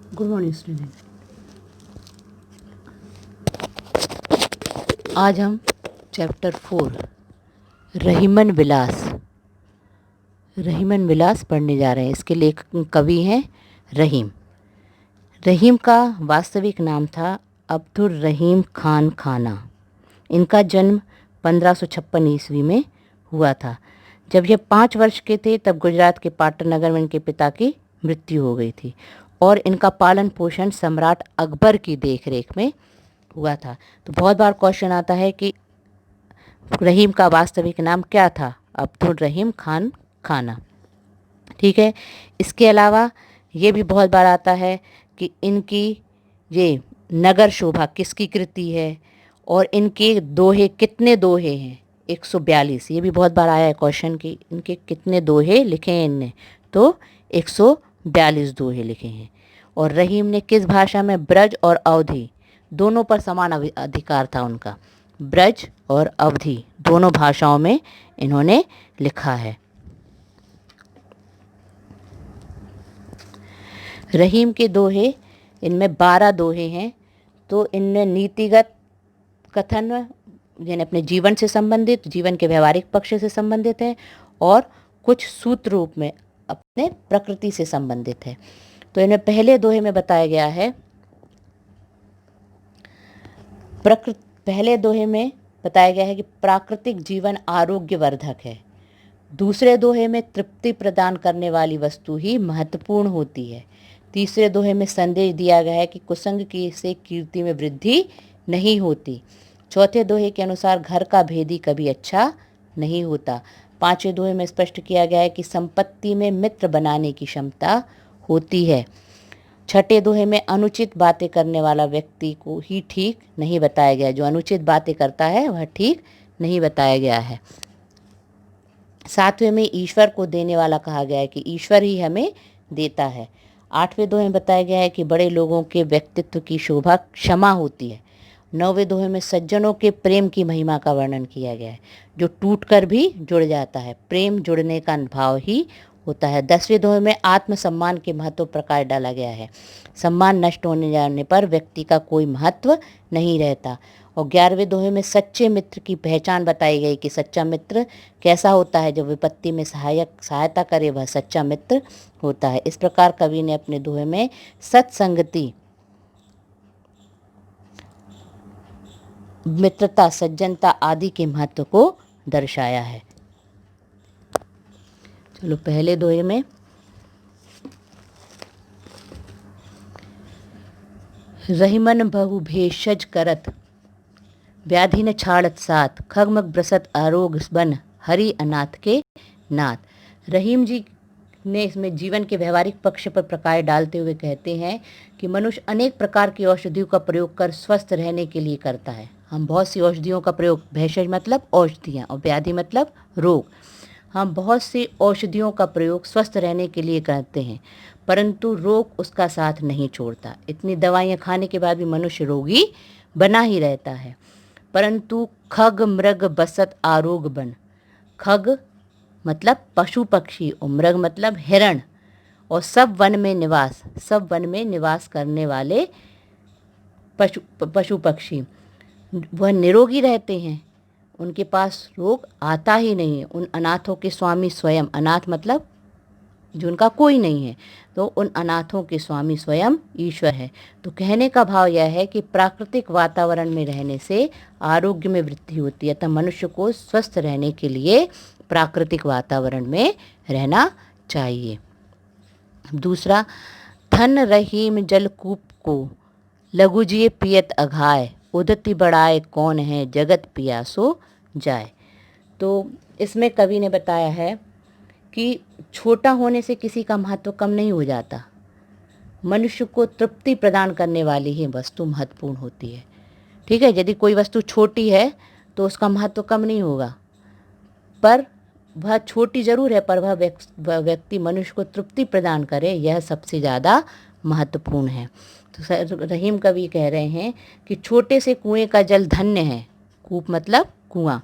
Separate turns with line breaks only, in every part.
Good morning student. आज हम chapter 4 Rahiman विलास पढ़ने जा रहे हैं। इसके लेखक कवि हैं रहीम। रहीम का वास्तविक नाम था अब्दुर रहीम खान खाना। इनका जन्म 1556 ईस्वी में हुआ था। जब ये 5 वर्ष के थे तब गुजरात के पाटन नगर में इनके पिता की मृत्यु हो गई थी और इनका पालन पोषण सम्राट अकबर की देखरेख में हुआ था। तो बहुत बार क्वेश्चन आता है कि रहीम का वास्तविक नाम क्या था? अब्दुल रहीम खान खाना। ठीक है। इसके अलावा ये भी बहुत बार आता है कि इनकी ये नगर शोभा किसकी कृति है और इनके दोहे कितने दोहे हैं? 142। ये भी बहुत बार आया है क्वेश्चन कि इनके कितने दोहे लिखे हैं इनने, तो 142 दोहे लिखे हैं। और रहीम ने किस भाषा में? ब्रज और अवधी दोनों पर समान अधिकार था उनका। ब्रज और अवधी दोनों भाषाओं में इन्होंने लिखा है। रहीम के दोहे, इनमें 12 दोहे हैं। तो इनमें नीतिगत कथन यानी अपने जीवन से संबंधित, जीवन के व्यवहारिक पक्ष से संबंधित है और कुछ सूत्र रूप में अपने प्रकृति से संबंधित है। तो इनमें पहले दोहे में बताया गया है, पहले दोहे में बताया गया है कि प्राकृतिक जीवन आरोग्यवर्धक है। दूसरे दोहे में तृप्ति प्रदान करने वाली वस्तु ही महत्वपूर्ण होती है। तीसरे दोहे में संदेश दिया गया है कि कुसंग की से कीर्ति में वृद्धि नहीं होती। चौथे दोहे के अनुसार घर का भेदी कभी अच्छा नहीं होता। पांचवें दोहे में स्पष्ट किया गया है कि संपत्ति में मित्र बनाने की क्षमता होती है। छठे दोहे में अनुचित बातें करने वाला व्यक्ति को ही ठीक नहीं बताया गया। जो अनुचित बातें करता है वह ठीक नहीं बताया गया है। सातवें में ईश्वर को देने वाला कहा गया है कि ईश्वर ही हमें देता है। आठवें दोहे में बताया गया है कि बड़े लोगों के व्यक्तित्व की शोभा क्षमा होती है। नौवें दोहे में सज्जनों के प्रेम की महिमा का वर्णन किया गया है, जो टूटकर भी जुड़ जाता है। प्रेम जुड़ने का भाव ही होता है। 10वें दोहे में आत्मसम्मान के महत्व प्रकाश डाला गया है। सम्मान नष्ट होने जाने पर व्यक्ति का कोई महत्व नहीं रहता। और 11वें दोहे में सच्चे मित्र की पहचान बताई गई कि सच्चा मित्र कैसा होता है, जो विपत्ति में सहायता करे वह सच्चा मित्र होता है। इस प्रकार कवि ने अपने दोहे में सत्संगति, मित्रता, सज्जनता आदि के महत्व को दर्शाया है। चलो पहले दोहे में रहीमन बहु भेषज करत व्याधि न छाड़त साथ खगमग ब्रसत आरोग बन हरि अनाथ के नाथ। रहीम जी ने इसमें जीवन के व्यवहारिक पक्ष पर प्रकाश डालते हुए कहते हैं कि मनुष्य अनेक प्रकार की औषधियों का प्रयोग कर स्वस्थ रहने के लिए करता है। हम बहुत सी औषधियों का प्रयोग, भेषज मतलब औषधियाँ और व्याधि मतलब रोग, हम बहुत सी औषधियों का प्रयोग स्वस्थ रहने के लिए करते हैं, परंतु रोग उसका साथ नहीं छोड़ता। इतनी दवाइयाँ खाने के बाद भी मनुष्य रोगी बना ही रहता है। परंतु खग मृग बसत आरोग बन, खग मतलब पशु पक्षी और मृग मतलब हिरण, और सब वन में निवास करने वाले पशु पक्षी वह निरोगी रहते हैं, उनके पास रोग आता ही नहीं है। उन अनाथों के स्वामी स्वयं, अनाथ मतलब जो उनका कोई नहीं है, तो उन अनाथों के स्वामी स्वयं ईश्वर है। तो कहने का भाव यह है कि प्राकृतिक वातावरण में रहने से आरोग्य में वृद्धि होती है। तो मनुष्य को स्वस्थ रहने के लिए प्राकृतिक वातावरण में रहना चाहिए। दूसरा, धन रहीम जलकूप को लघुजिए पियत अघाय उदति बढ़ाए कौन है जगत पियासो जाए। तो इसमें कवि ने बताया है कि छोटा होने से किसी का महत्व कम नहीं हो जाता। मनुष्य को तृप्ति प्रदान करने वाली ही वस्तु महत्वपूर्ण होती है। ठीक है, यदि कोई वस्तु छोटी है तो उसका महत्व कम नहीं होगा, पर वह छोटी जरूर है, पर वह व्यक्ति मनुष्य को तृप्ति प्रदान करे, यह सबसे ज़्यादा महत्वपूर्ण है। तो रहीम कवि कह रहे हैं कि छोटे से कुएं का जल धन्य है। कूप मतलब कुआं।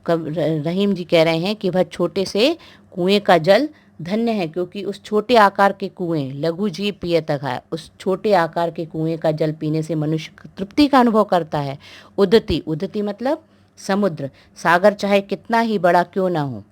तो रहीम जी कह रहे हैं कि वह छोटे से कुएं का जल धन्य है क्योंकि उस छोटे आकार के कुएं, लघु जीव पियत है, उस छोटे आकार के कुएं का जल पीने से मनुष्य तृप्ति का अनुभव करता है। उदति, उदति मतलब समुद्र, सागर चाहे कितना ही बड़ा क्यों ना हो,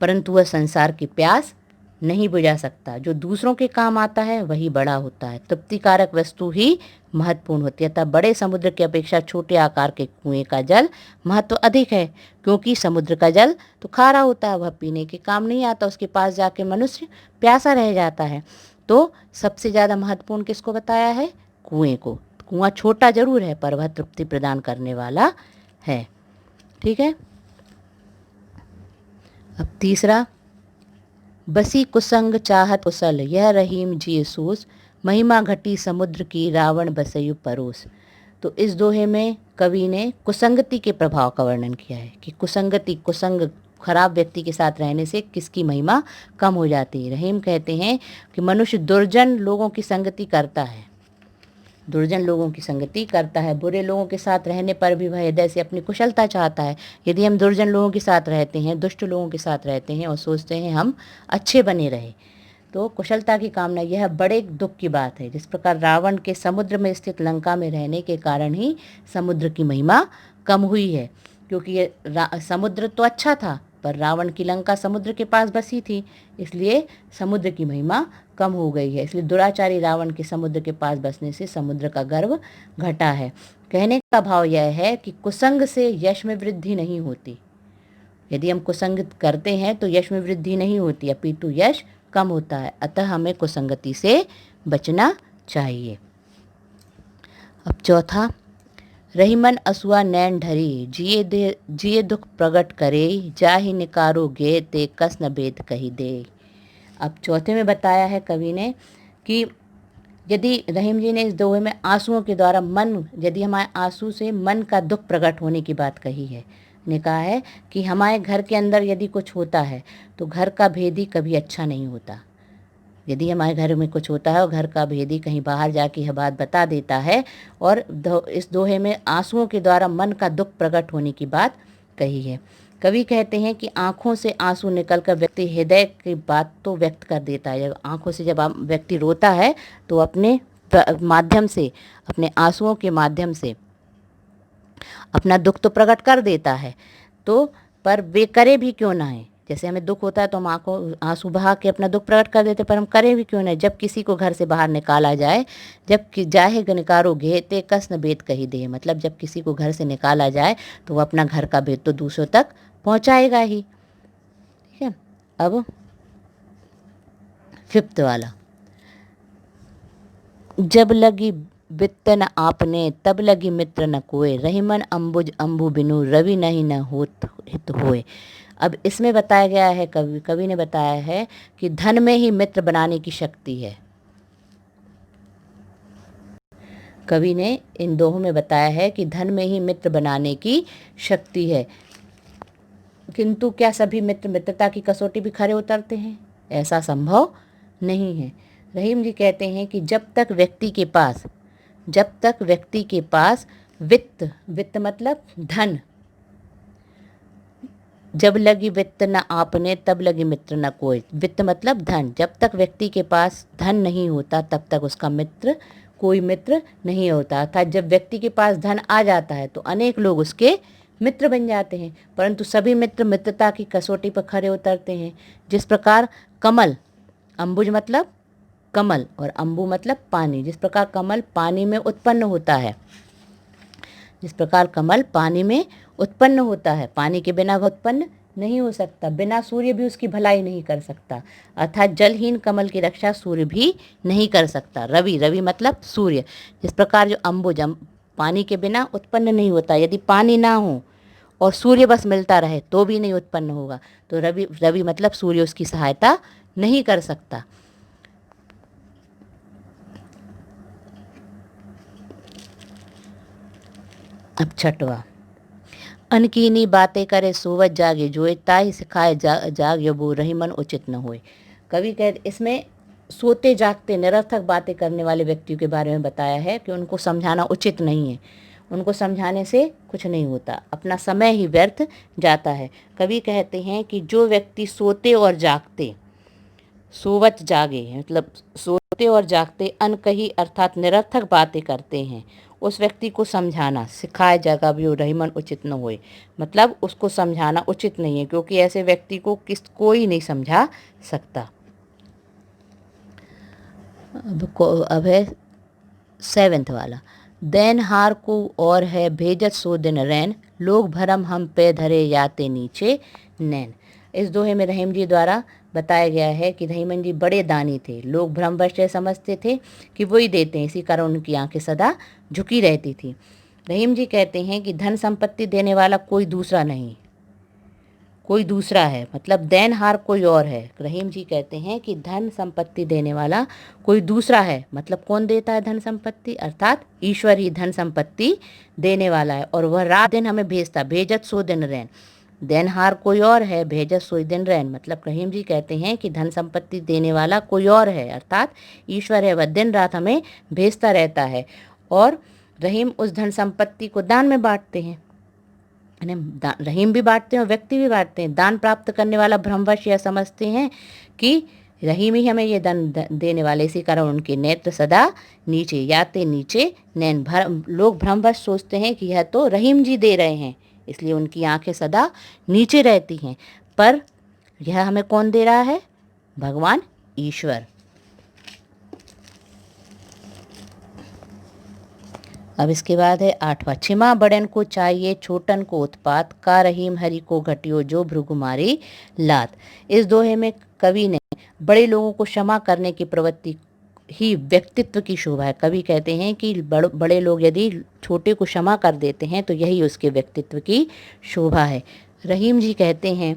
परंतु वह संसार की प्यास नहीं बुझा सकता। जो दूसरों के काम आता है वही बड़ा होता है। तृप्तिकारक वस्तु ही महत्वपूर्ण होती है। तब बड़े समुद्र की अपेक्षा छोटे आकार के कुएं का जल महत्व अधिक है, क्योंकि समुद्र का जल तो खारा होता है, वह पीने के काम नहीं आता, उसके पास जाके मनुष्य प्यासा रह जाता है। तो सबसे ज़्यादा महत्वपूर्ण किसको बताया है? कुएं को। कुआं छोटा जरूर है पर वह तृप्ति प्रदान करने वाला है। ठीक है। अब तीसरा, बसी कुसंग चाहत कुशल, यह रहीम जी सूस, महिमा घटी समुद्र की रावण बसयु परोस। तो इस दोहे में कवि ने कुसंगति के प्रभाव का वर्णन किया है कि कुसंगति, कुसंग खराब व्यक्ति के साथ रहने से किसकी महिमा कम हो जाती है। रहीम कहते हैं कि मनुष्य दुर्जन लोगों की संगति करता है, दुर्जन लोगों की संगति करता है। बुरे लोगों के साथ रहने पर भी वह हृदय से अपनी कुशलता चाहता है। यदि हम दुर्जन लोगों के साथ रहते हैं, दुष्ट लोगों के साथ रहते हैं और सोचते हैं हम अच्छे बने रहे, तो कुशलता की कामना, यह बड़े दुख की बात है। जिस प्रकार रावण के समुद्र में स्थित लंका में रहने के कारण ही समुद्र की महिमा कम हुई है, क्योंकि ये समुद्र तो अच्छा था पर रावण की लंका समुद्र के पास बसी थी, इसलिए समुद्र की महिमा कम हो गई है। इसलिए दुराचारी रावण के समुद्र के पास बसने से समुद्र का गर्व घटा है। कहने का भाव यह है कि कुसंग से यश में वृद्धि नहीं होती। यदि हम कुसंग करते हैं तो यश में वृद्धि नहीं होती, अपितु यश कम होता है। अतः हमें कुसंगति से बचना चाहिए। अब चौथा, रहीमन असुआ नैन ढरी, जिए दुख प्रगट करे, जाहि निकारो गे ते कस न भेद कही दे। अब चौथे में बताया है कवि ने कि यदि रहीम जी ने इस दोहे में आंसुओं के द्वारा मन, यदि हमारे आंसू से मन का दुख प्रकट होने की बात कही है, ने कहा है कि हमारे घर के अंदर यदि कुछ होता है तो घर का भेदी कभी अच्छा नहीं होता। यदि हमारे घर में कुछ होता है और घर का भेदी कहीं बाहर जाके यह बात बता देता है, और इस दोहे में आंसुओं के द्वारा मन का दुख प्रकट होने की बात कही है। कवि कहते हैं कि आंखों से आंसू निकलकर व्यक्ति हृदय की बात तो व्यक्त कर देता है। जब आंखों से जब व्यक्ति रोता है तो अपने माध्यम से, अपने आंसुओं के माध्यम से अपना दुख तो प्रकट कर देता है। तो पर वे करे भी क्यों ना है। जैसे हमें दुख होता है तो हम आंसू बहा के अपना दुख प्रकट कर देते, पर हम करें भी क्यों नहीं। जब किसी को घर से बाहर निकाला जाए, जब जाहे निकारो घेते कस न भेद कही दे, मतलब जब किसी को घर से निकाला जाए तो वो अपना घर का भेद तो दूसरों तक पहुंचाएगा ही। ठीक है। अब फिफ्थ वाला, जब लगी वित्त न आपने, तब लगी मित्र न कोय, रहीमन अंबुज अंबु बिनु, रवि नहीं न होत हित होए। अब इसमें बताया गया है, कवि ने बताया है कि धन में ही मित्र बनाने की शक्ति है। कवि ने इन दोहों में बताया है कि धन में ही मित्र बनाने की शक्ति है, किंतु क्या सभी मित्र मित्रता की कसौटी भी खरे उतरते हैं? ऐसा संभव नहीं है। रहीम जी कहते हैं कि जब तक व्यक्ति के पास वित्त, वित्त मतलब धन, जब लगी वित्त न आपने, तब लगी मित्र न कोई। वित्त मतलब धन। जब तक व्यक्ति के पास धन नहीं होता तब तक उसका मित्र, कोई मित्र नहीं होता। अर्थात जब व्यक्ति के पास धन आ जाता है तो अनेक लोग उसके मित्र बन जाते हैं, परंतु सभी मित्र मित्रता की कसौटी पर खरे उतरते हैं। जिस प्रकार कमल, अंबुज मतलब कमल और अंबु मतलब पानी, जिस प्रकार कमल पानी में उत्पन्न होता है, जिस प्रकार कमल पानी में उत्पन्न होता है, पानी के बिना वह उत्पन्न नहीं हो सकता, बिना सूर्य भी उसकी भलाई नहीं कर सकता। अर्थात जलहीन कमल की रक्षा सूर्य भी नहीं कर सकता। रवि, रवि मतलब सूर्य। जिस प्रकार जो अंबुज पानी के बिना उत्पन्न नहीं होता, यदि पानी ना हो और सूर्य बस मिलता रहे तो भी नहीं उत्पन्न होगा। तो रवि, रवि मतलब सूर्य उसकी सहायता नहीं कर सकता। अब छठवा, अनकीनी बातें करे सोवत जागे जोए, ताई सिखाए जाग यबो, रहीमन उचित न होए। कवि कह, इसमें सोते जागते निरर्थक बातें करने वाले व्यक्तियों के बारे में बताया है कि उनको समझाना उचित नहीं है। उनको समझाने से कुछ नहीं होता, अपना समय ही व्यर्थ जाता है। कवि कहते हैं कि जो व्यक्ति सोते और जागते, सोवत जागे मतलब सोते और जागते अनकही अर्थात निरर्थक बातें करते हैं, उस व्यक्ति को समझाना सिखाए जगह भी हो रहीमन उचित न होए, मतलब उसको समझाना उचित नहीं है, क्योंकि ऐसे व्यक्ति को कोई नहीं समझा सकता। अब है 7th वाला, दैन हार को और है भेजत सो दिन रैन, लोग भरम हम पे धरे याते नीचे नैन। इस दोहे में रहीम जी द्वारा बताया गया है कि रहीमन जी बड़े दानी थे, लोग भ्रमवश समझते थे कि वही देते हैं, इसी कारण उनकी आंखें सदा झुकी रहती थी। रहीम जी कहते हैं कि धन संपत्ति देने वाला कोई दूसरा नहीं, कोई दूसरा है, मतलब देनहार कोई और है। रहीम जी कहते हैं कि धन संपत्ति देने वाला कोई दूसरा है, मतलब कौन देता है धन संपत्ति, अर्थात ईश्वर ही धन संपत्ति देने वाला है, और वह रात दिन हमें भेजता, भेजत सो दिन रैन। देनहार कोई और है, भेजत सो दिन रैन, मतलब रहीम जी कहते हैं कि धन संपत्ति देने वाला कोई और है, अर्थात ईश्वर है, वह दिन रात हमें भेजता रहता है। और रहीम उस धन संपत्ति को दान में बांटते हैं, रहीम भी बांटते हैं और व्यक्ति भी बांटते हैं। दान प्राप्त करने वाला भ्रमवश यह समझते हैं कि रहीम ही हमें ये दान देने वाले, इसी कारण उनके नेत्र सदा नीचे, याते नीचे नैन, लोग भ्रमवश सोचते हैं कि यह तो रहीम जी दे रहे हैं, इसलिए उनकी आंखें सदा नीचे रहती हैं, पर यह हमें कौन दे रहा है, भगवान ईश्वर। अब इसके बाद है 8वां, छिमा बड़न को चाहिए छोटन को उत्पात, का रहीम हरि को घटियो जो भृगुमारी लात। इस दोहे में कवि ने बड़े लोगों को क्षमा करने की प्रवृत्ति ही व्यक्तित्व की शोभा है। कवि कहते हैं कि बड़े लोग यदि छोटे को क्षमा कर देते हैं तो यही उसके व्यक्तित्व की शोभा है। रहीम जी कहते हैं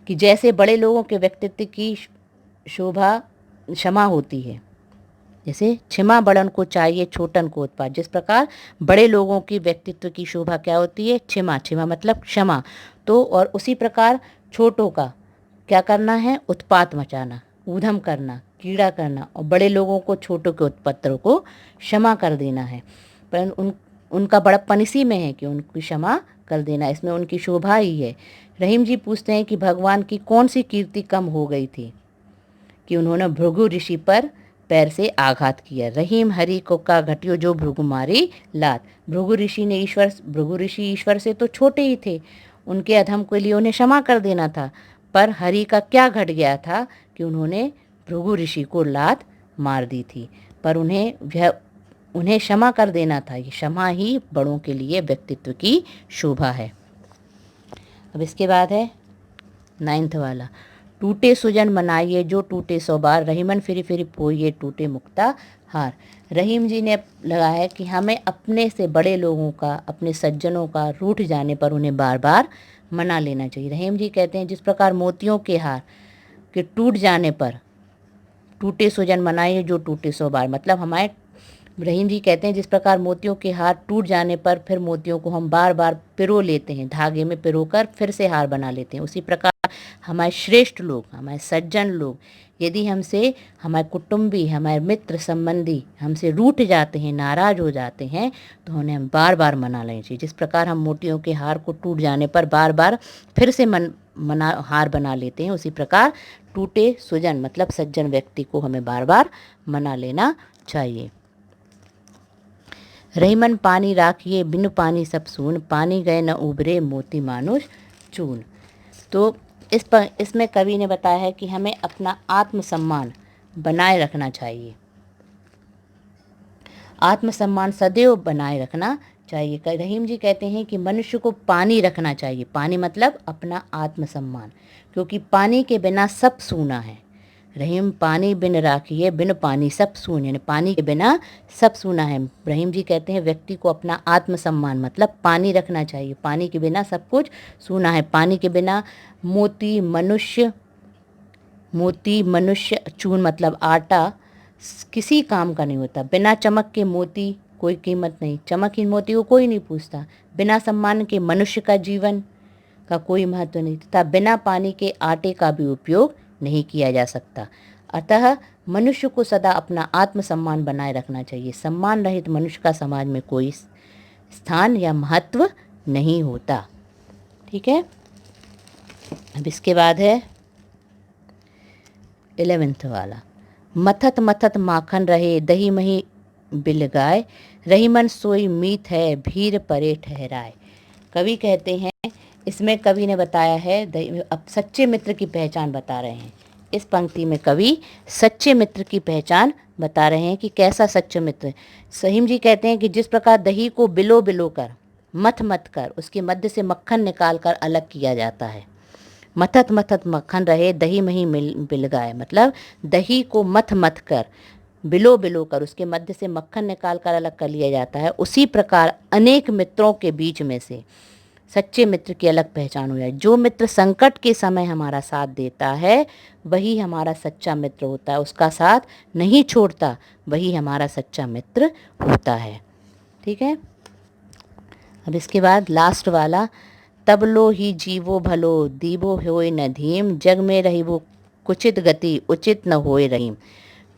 कि जैसे बड़े लोगों के व्यक्तित्व की शोभा क्षमा होती है, जैसे छिमा बड़न को चाहिए छोटन को उत्पात, जिस प्रकार बड़े लोगों की व्यक्तित्व की शोभा क्या होती है, छिमा, छिमा मतलब क्षमा, तो और उसी प्रकार छोटों का क्या करना है, उत्पात मचाना, ऊधम करना, कीड़ा करना, और बड़े लोगों को छोटों के उत्पत्तियों को क्षमा कर देना है। पर उनका बड़प्पन इसी में है कि उनकी क्षमा कर देना, इसमें उनकी शोभा ही है। रहीम जी पूछते हैं कि भगवान की कौन सी कीर्ति कम हो गई थी कि उन्होंने भृगु ऋषि पर पैर से आघात किया। रहीम हरि को का घटियो जो भृगुमारी लात, भृगु ऋषि ईश्वर से तो छोटे ही थे, उनके अधम के लिए उन्हें क्षमा कर देना था, पर हरि का क्या घट गया था कि उन्होंने भृगु ऋषि को लात मार दी थी, पर उन्हें क्षमा कर देना था। ये क्षमा ही बड़ों के लिए व्यक्तित्व की शोभा है। अब इसके बाद है 9th वाला, टूटे सुजन मनाइए जो टूटे सौ बार, रहीमन फिरी फिरी पोइए टूटे मुक्ता हार। रहीम जी ने लगा है कि हमें अपने से बड़े लोगों का, अपने सज्जनों का रूठ जाने पर उन्हें बार बार मना लेना चाहिए। रहीम जी कहते हैं जिस प्रकार मोतियों के हार के टूट जाने पर टूटे सुजन मनाइए जो टूटे सौ बार, मतलब हमारे रहीम जी कहते हैं जिस प्रकार मोतियों के हार टूट जाने पर फिर मोतियों को हम बार बार पिरो लेते हैं, धागे में पिरोकर फिर से हार बना लेते हैं, उसी प्रकार हमारे श्रेष्ठ लोग, हमारे सज्जन लोग यदि हमसे, हमारे कुटुंबी, हमारे मित्र संबंधी हमसे रूठ जाते हैं, नाराज हो जाते हैं, तो उन्हें हम बार बार मना लेना चाहिए। जिस प्रकार हम मोतियों के हार को टूट जाने पर बार बार फिर से हार बना लेते हैं, उसी प्रकार टूटे सुजन मतलब सज्जन व्यक्ति को हमें बार बार मना लेना चाहिए। रहीमन पानी राखिए बिनु पानी सब सून, पानी गए न उभरे मोती मानुष चून। तो इसमें कवि ने बताया है कि हमें अपना आत्मसम्मान बनाए रखना चाहिए, आत्मसम्मान सदैव बनाए रखना चाहिए। रहीम जी कहते हैं कि मनुष्य को पानी रखना चाहिए, पानी मतलब अपना आत्मसम्मान, क्योंकि पानी के बिना सब सूना है। रहीम पानी बिन राखिए बिन पानी सब सून, यानी पानी के बिना सब सूना है। रहीम जी कहते हैं व्यक्ति को अपना आत्मसम्मान मतलब पानी रखना चाहिए, पानी के बिना सब कुछ सूना है। पानी के बिना मोती मनुष्य चून मतलब आटा किसी काम का नहीं होता। बिना चमक के मोती कोई कीमत नहीं, चमकहीन मोती को कोई नहीं पूछता। बिना सम्मान के मनुष्य का जीवन का कोई महत्व नहीं, तथा बिना पानी के आटे का भी उपयोग नहीं किया जा सकता। अतः मनुष्य को सदा अपना आत्मसम्मान बनाए रखना चाहिए। सम्मान रहित मनुष्य का समाज में कोई स्थान या महत्व नहीं होता। ठीक है, अब इसके बाद है 11th वाला, मथत मथत माखन रहे दही मही बिल गाय, रही मन सोई मीत है भीर परे ठहराए। कवि कहते हैं, इसमें कवि ने बताया है अब सच्चे मित्र की पहचान बता रहे हैं। इस पंक्ति में कवि सच्चे मित्र की पहचान बता रहे हैं कि कैसा सच्चा मित्र। सहीम जी कहते हैं कि जिस प्रकार दही को बिलो बिलो कर मथ मथ कर उसके मध्य से मक्खन निकाल कर अलग किया जाता है, मथत मथत मक्खन रहे दही मही बिल गाय, मतलब दही को मथ मथ कर बिलो बिलो कर उसके मध्य से मक्खन निकाल कर अलग कर लिया जाता है, उसी प्रकार अनेक मित्रों के बीच में से सच्चे मित्र की अलग पहचान हो जाए। जो मित्र संकट के समय हमारा साथ देता है वही हमारा सच्चा मित्र होता है, उसका साथ नहीं छोड़ता वही हमारा सच्चा मित्र होता है। ठीक है, अब इसके बाद लास्ट वाला, तब लो ही जीवो भलो दीवो होए न धीम, जग में रही वो कुचित गति उचित न होए रहीम।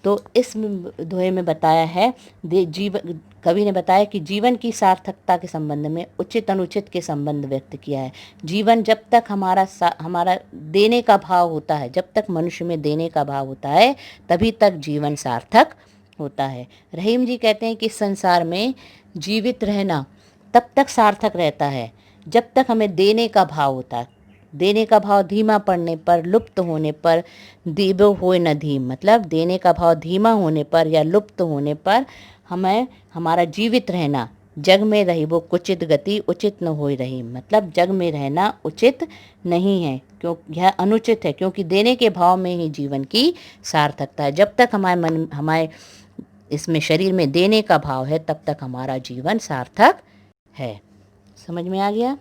तो इस दोहे में बताया है जीवन, कवि ने बताया कि जीवन की सार्थकता के संबंध में उचित अनुचित के संबंध व्यक्त किया है। जीवन जब तक हमारा देने का भाव होता है, जब तक मनुष्य में देने का भाव होता है तभी तक जीवन सार्थक होता है। रहीम जी कहते हैं कि संसार में जीवित रहना तब तक सार्थक रहता है जब तक हमें देने का भाव होता है। देने का भाव धीमा पड़ने पर, लुप्त होने पर, दीबो होए न धीम, मतलब देने का भाव धीमा होने पर या लुप्त होने पर हमें हमारा जीवित रहना, जग में रही वो कुचित गति उचित न होए रही, मतलब जग में रहना उचित नहीं है, क्यों यह अनुचित है, क्योंकि देने के भाव में ही जीवन की सार्थकता है। जब तक हमारे इसमें शरीर में देने का भाव है तब तक हमारा जीवन सार्थक है। समझ में आ गया?